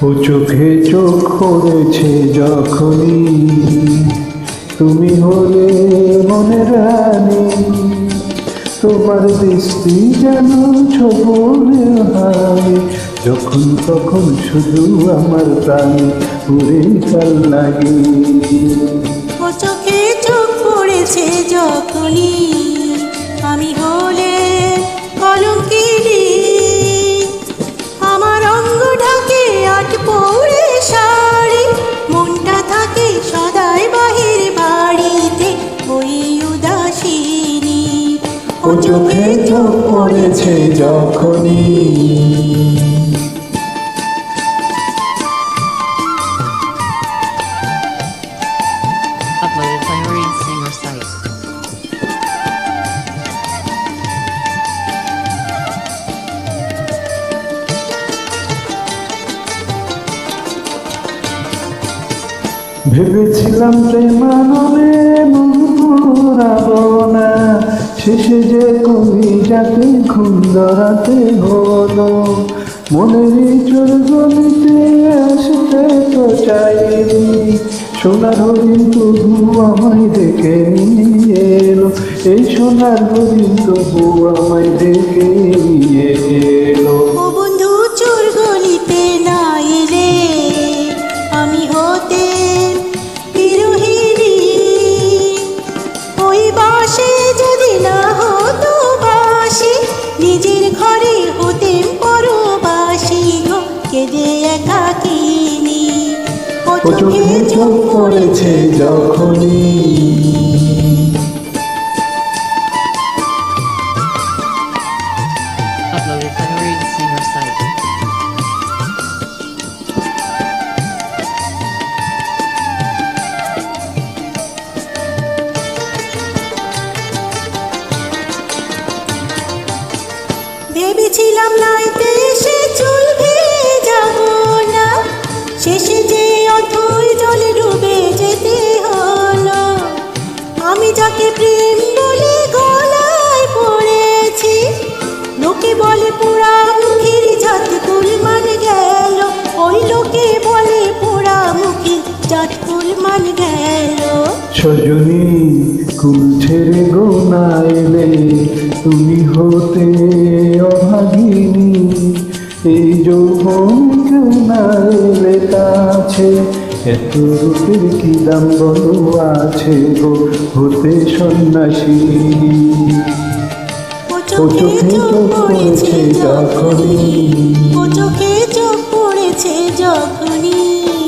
ও চোখে চোখ পড়েছে যখনই তুমি হলে মনে রানী, তোমার দৃষ্টি যেন ছবলে হয়, যখন তখন শুধু আমার প্রাণ পুরে কাল লাগে। ও চোখে চোখ পড়েছে যখনই আমি হলে কলঙ্কিনী, আমার অঙ্গ ঢাকে আট পৌরে শাড়ি, মনটা থাকে সদাই বাহির বাড়িতে ওই উদাসিনী। ও চোখে চোখ পড়েছে যখনই। Uploaded by Reed Singer site. ভেবেছিলাম প্রেমানলে মন পুরাবো না, শেষে যে কবি যাতে খুন্দরাতে হলো, মনেরই চোর গলিতে আসতে তো চাইনি, সোনার হরিণ তবু আমায় ডেকে নিয়ে এলো, এই সোনার হরিণ তবু আমায় ডেকে নিয়ে এলো। ও বন্ধু চোর গলিতে না এলে আমি হতে বিরোহিনী, ওই বাসে যদি না হতো বাসি, নিজের ঘরে হতে পরবাসী গো কেঁদে একাকিনী। ও ও চোখে চোখ পড়েছে যখনই। Uploaded by Reed Singer site. ভেবেছিলাম নাইতে সে চুল যাব না, শেষে যে অথই জলে ডুবে যেতে হলো, আমি যাকে প্রেম বলে গলায় পড়েছি, লোকে বলে পোড়া মুখের জাত কুলমান গেল, ওই লোকে বলে পোড়া মুখের জাত কুলমান গেল। সজনী কুল ছেড়ে গো না এলে, তুমি হতে অভাগিনী, এই যৌবন কেউ না এলে কাছে, এত রূপের কি দাম বলো আছে গো হতে সন্ন্যাসী। ও ও চোখে চোখ পড়েছে যখনই। ও